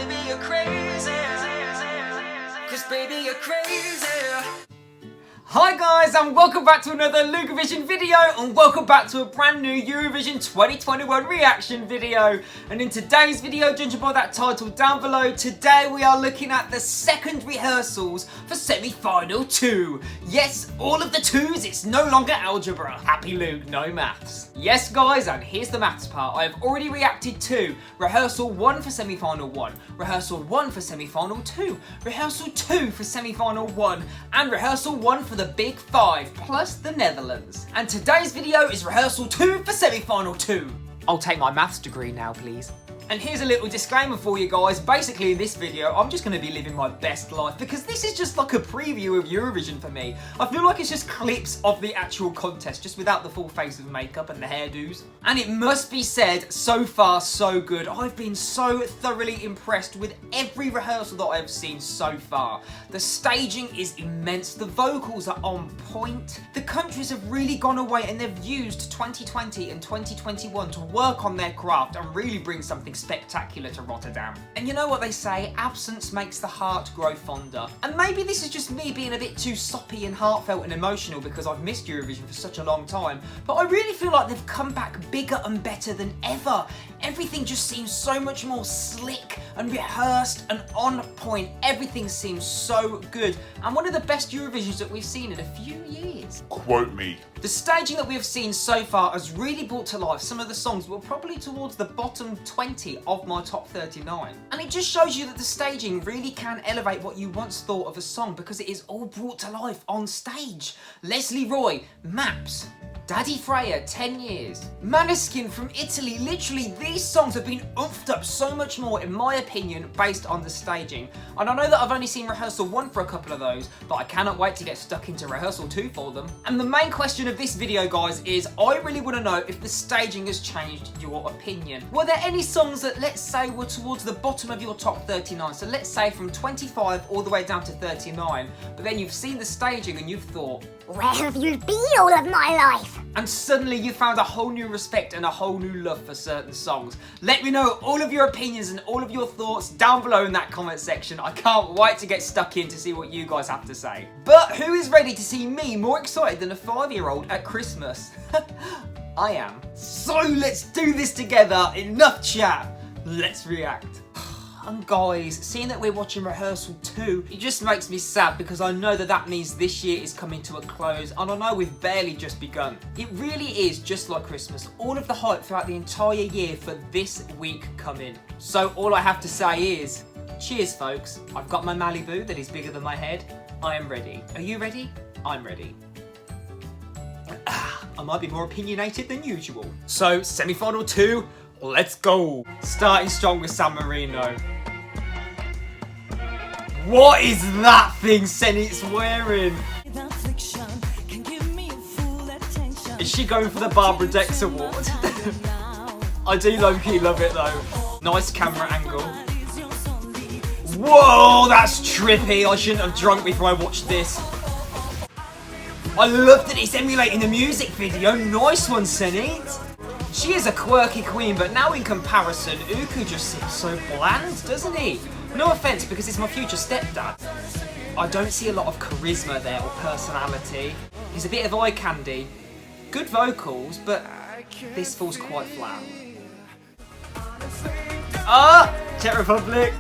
baby, you're crazy. Cause baby, you're crazy. Hi guys, and welcome back to another Lukeovision video, and welcome back to a brand new Eurovision 2021 reaction video. And in today's video, judging by that title down below, today we are looking at the second rehearsals for semi-final 2. Yes, all of the twos, it's no longer algebra. Happy Luke, no maths. Yes guys, and here's the maths part. I have already reacted to rehearsal 1 for semi-final 1, rehearsal 1 for semi-final 2, rehearsal 2 for semi-final 1, and rehearsal 1 for the Big 5, plus the Netherlands. And today's video is rehearsal 2 for semi-final 2. I'll take my maths degree now, please. And here's a little disclaimer for you guys. Basically, in this video, I'm just going to be living my best life because this is just like a preview of Eurovision for me. I feel like it's just clips of the actual contest, just without the full face of makeup and the hairdos. And it must be said, so far, so good. I've been so thoroughly impressed with every rehearsal that I've seen so far. The staging is immense. The vocals are on point. The countries have really gone away and they've used 2020 and 2021 to work on their craft and really bring something spectacular to Rotterdam. And you know what they say, absence makes the heart grow fonder. And maybe this is just me being a bit too soppy and heartfelt and emotional because I've missed Eurovision for such a long time, but I really feel like they've come back bigger and better than ever. Everything just seems so much more slick and rehearsed and on point. Everything seems so good and one of the best Eurovisions that we've seen in a few years. Quote me. The staging that we have seen so far has really brought to life some of the songs that were probably towards the bottom 20 of my top 39. And it just shows you that the staging really can elevate what you once thought of a song because it is all brought to life on stage. Leslie Roy, Maps. Daddy Freya, 10 years. Maneskin from Italy. Literally, these songs have been oomphed up so much more, in my opinion, based on the staging. And I know that I've only seen rehearsal 1 for a couple of those, but I cannot wait to get stuck into rehearsal 2 for them. And the main question of this video, guys, is I really want to know if the staging has changed your opinion. Were there any songs that, let's say, were towards the bottom of your top 39? So let's say from 25 all the way down to 39, but then you've seen the staging and you've thought, where have you been all of my life? And suddenly you found a whole new respect and a whole new love for certain songs. Let me know all of your opinions and all of your thoughts down below in that comment section. I can't wait to get stuck in to see what you guys have to say. But who is ready to see me more excited than a 5-year-old at Christmas? I am. So let's do this together. Enough chat. Let's react. And guys, seeing that we're watching rehearsal 2, it just makes me sad because I know that that means this year is coming to a close and I know we've barely just begun. It really is just like Christmas, all of the hype throughout the entire year for this week coming. So all I have to say is, cheers folks. I've got my Malibu that is bigger than my head. I am ready. Are you ready? I'm ready. I might be more opinionated than usual. So semi-final 2, let's go. Starting strong with San Marino. What is that thing Senit's wearing? Is she going for the Barbara Dex award? I do low-key love it though. Nice camera angle. Whoa, that's trippy. I shouldn't have drunk before I watched this. I love that it's emulating the music video. Nice one, Senit. She is a quirky queen, but now in comparison, Uku just seems so bland, doesn't he? No offence, because it's my future stepdad. I don't see a lot of charisma there or personality. He's a bit of eye candy. Good vocals, but this falls quite flat. Ah! Czech Republic!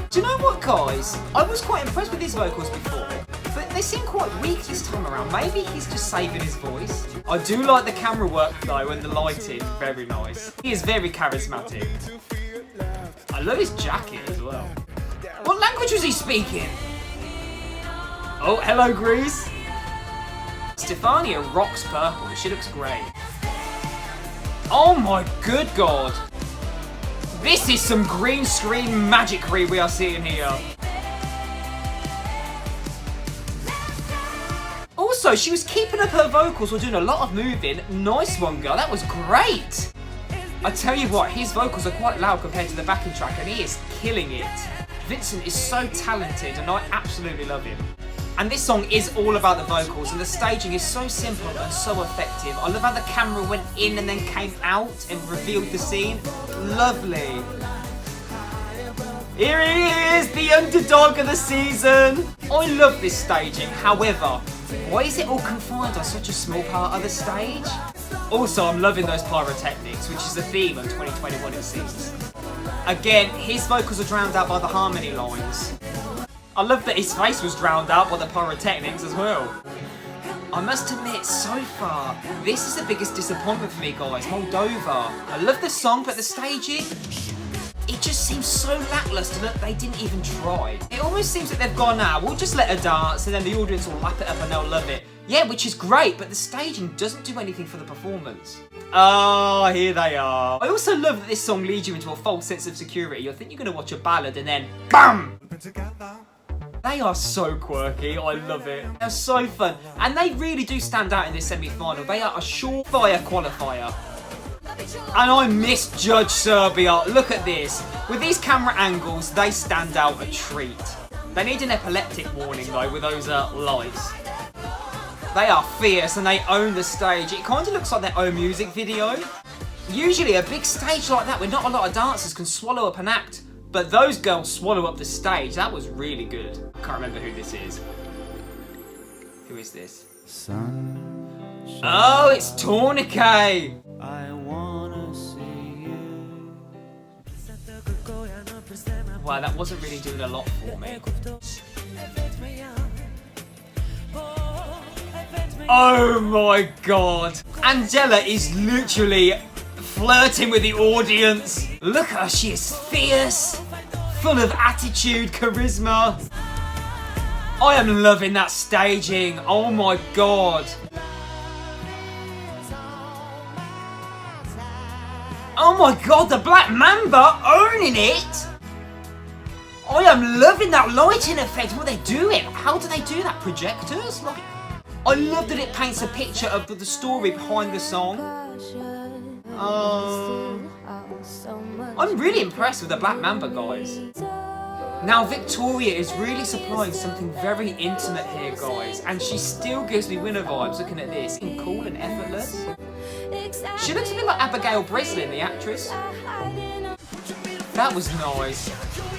Do you know what, guys? I was quite impressed with his vocals before, but they seem quite weak this time around. Maybe he's just saving his voice. I do like the camera work though and the lighting, very nice. He is very charismatic. I love his jacket as well. What language was he speaking? Oh, hello Greece. Stefania rocks purple, she looks great. Oh my good god. This is some green screen magicry we are seeing here. Also, she was keeping up her vocals while doing a lot of moving. Nice one, girl. That was great. I tell you what, his vocals are quite loud compared to the backing track, and he is killing it. Vincent is so talented, and I absolutely love him. And this song is all about the vocals, and the staging is so simple and so effective. I love how the camera went in and then came out and revealed the scene. Lovely. Here he is, the underdog of the season. I love this staging, however, why is it all confined on such a small part of the stage? Also, I'm loving those pyrotechnics, which is the theme of 2021 it seems. Again, his vocals are drowned out by the harmony lines. I love that his face was drowned out by the pyrotechnics as well. I must admit, so far, this is the biggest disappointment for me, guys, Moldova. I love the song, but the staging, it just seems so lacklustre that they didn't even try. It almost seems that they've gone, we'll just let her dance and then the audience will lap it up and they'll love it. Yeah, which is great, but the staging doesn't do anything for the performance. Oh, here they are. I also love that this song leads you into a false sense of security. You think you're going to watch a ballad and then, BAM! They are so quirky, I love it. They're so fun. And they really do stand out in this semi-final. They are a surefire qualifier. And I misjudged Serbia. Look at this. With these camera angles, they stand out a treat. They need an epileptic warning though with those lights. They are fierce and they own the stage. It kind of looks like their own music video. Usually a big stage like that where not a lot of dancers can swallow up an act. But those girls swallow up the stage. That was really good. I can't remember who this is. Who is this? Oh, it's Tourniquet. I wanna see you. Wow, that wasn't really doing a lot for me. Oh my god. Angela is literally flirting with the audience. Look at her, she is fierce, full of attitude, charisma. I am loving that staging. Oh my god. Oh my god, the Black Mamba owning it. I am loving that lighting effect. What are they doing? How do they do that? Projectors? Like, I love that it paints a picture of the story behind the song. I'm really impressed with the Black Mamba, guys. Now, Victoria is really supplying something very intimate here, guys, and she still gives me winner vibes looking at this. Cool and effortless. She looks a bit like Abigail Breslin, the actress. That was nice.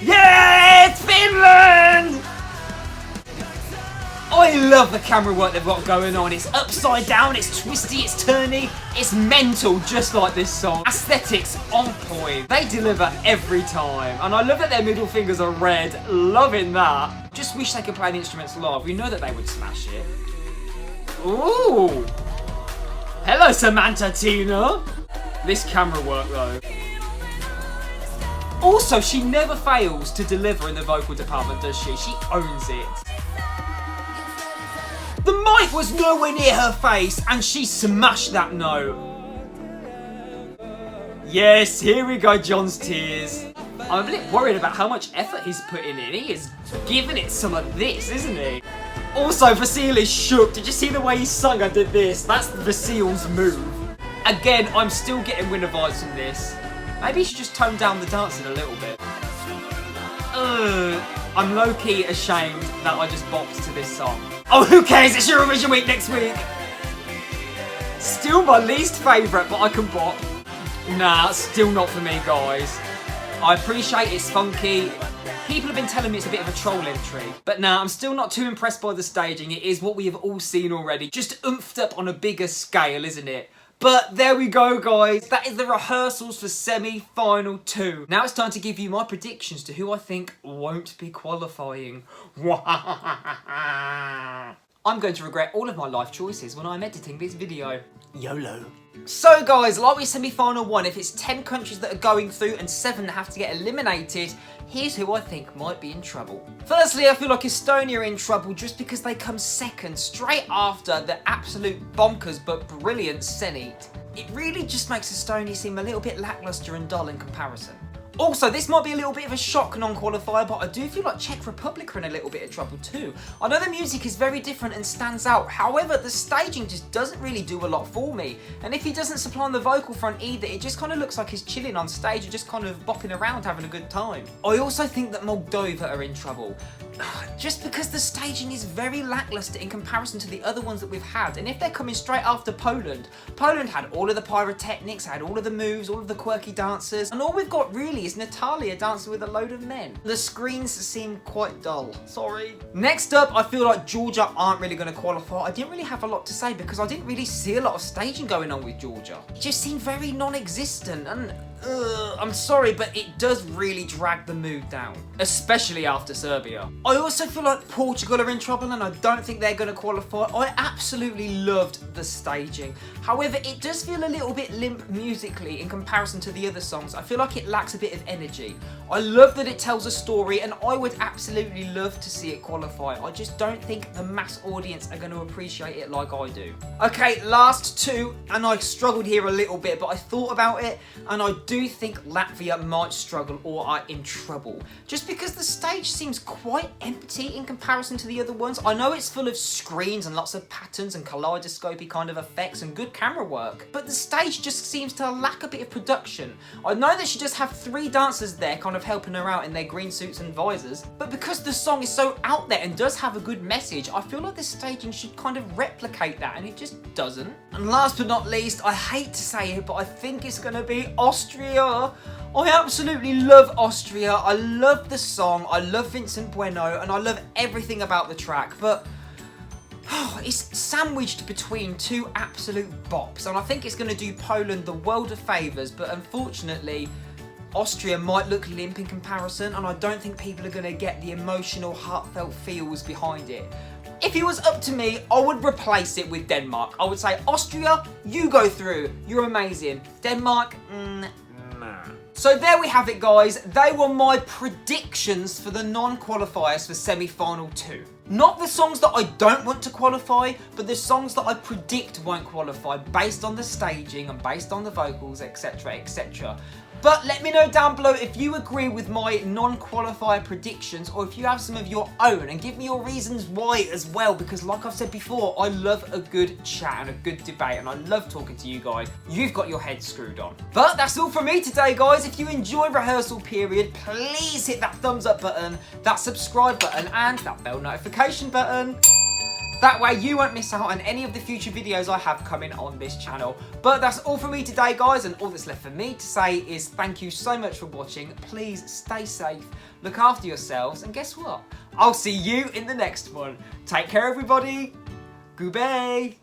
Yeah, it's Finland! I love the camera work they've got going on. It's upside down, it's twisty, it's turny, it's mental, just like this song. Aesthetics on point. They deliver every time. And I love that their middle fingers are red. Loving that. Just wish they could play the instruments live. We know that they would smash it. Ooh. Hello, Samantha Tina. This camera work, though. Also, she never fails to deliver in the vocal department, does she? She owns it. The mic was nowhere near her face and she smashed that note. Yes, here we go, John's tears. I'm a bit worried about how much effort he's putting in. He is giving it some of this, isn't he? Also, Vasily's shook. Did you see the way he sung under this? That's Vasily's move. Again, I'm still getting winner vibes from this. Maybe he should just tone down the dancing a little bit. I'm low-key ashamed that I just bopped to this song. Oh, who cares? It's Eurovision week next week. Still my least favourite, but I can bop. Nah, still not for me, guys. I appreciate it's funky. People have been telling me it's a bit of a troll entry. But nah, I'm still not too impressed by the staging. It is what we have all seen already. Just oomphed up on a bigger scale, isn't it? But there we go, guys. That is the rehearsals for semi-final 2. Now it's time to give you my predictions to who I think won't be qualifying. I'm going to regret all of my life choices when I'm editing this video. YOLO. So guys, like with semi-final 1, if it's 10 countries that are going through and 7 that have to get eliminated, here's who I think might be in trouble. Firstly, I feel like Estonia are in trouble just because they come second, straight after the absolute bonkers but brilliant Senit. It really just makes Estonia seem a little bit lacklustre and dull in comparison. Also, this might be a little bit of a shock non-qualifier, but I do feel like Czech Republic are in a little bit of trouble too. I know the music is very different and stands out, however, the staging just doesn't really do a lot for me. And if he doesn't supply on the vocal front either, it just kind of looks like he's chilling on stage and just kind of bopping around having a good time. I also think that Moldova are in trouble. Just because the staging is very lacklustre in comparison to the other ones that we've had. And if they're coming straight after Poland, Poland had all of the pyrotechnics, had all of the moves, all of the quirky dancers, and all we've got really is is Natalia dancing with a load of men. The screens seem quite dull. Sorry. Next up, I feel like Georgia aren't really going to qualify. I didn't really have a lot to say because I didn't really see a lot of staging going on with Georgia. It just seemed very non-existent and I'm sorry, but it does really drag the mood down, especially after Serbia. I also feel like Portugal are in trouble and I don't think they're going to qualify. I absolutely loved the staging. However, it does feel a little bit limp musically in comparison to the other songs. I feel like it lacks a bit of energy. I love that it tells a story and I would absolutely love to see it qualify. I just don't think the mass audience are going to appreciate it like I do. Okay, last two, and I struggled here a little bit, but I thought about it and I do think Latvia might struggle or are in trouble. Just because the stage seems quite empty in comparison to the other ones. I know it's full of screens and lots of patterns and kaleidoscopy kind of effects and good camera work, but the stage just seems to lack a bit of production. I know that she just have 3 dancers there kind of helping her out in their green suits and visors, but because the song is so out there and does have a good message, I feel like the staging should kind of replicate that, and it just doesn't. And last but not least, I hate to say it, but I think it's going to be Austria. I absolutely love Austria. I love the song, I love Vincent Bueno, and I love everything about the track, but it's sandwiched between 2 absolute bops, and I think it's going to do Poland the world of favours, but unfortunately Austria might look limp in comparison, and I don't think people are going to get the emotional, heartfelt feels behind it. If it was up to me, I would replace it with Denmark. I would say, Austria, you go through. You're amazing. Denmark, nah. So there we have it, guys. They were my predictions for the non-qualifiers for semi-final 2. Not the songs that I don't want to qualify, but the songs that I predict won't qualify based on the staging and based on the vocals, etc, etc. But let me know down below if you agree with my non-qualifier predictions or if you have some of your own, and give me your reasons why as well, because like I've said before, I love a good chat and a good debate and I love talking to you guys. You've got your head screwed on. But that's all from me today, guys. If you enjoy Rehearsal Period, please hit that thumbs up button, that subscribe button and that bell notification button. That way you won't miss out on any of the future videos I have coming on this channel. But that's all from me today, guys, and all that's left for me to say is thank you so much for watching. Please stay safe, look after yourselves, and guess what? I'll see you in the next one. Take care, everybody. Goodbye.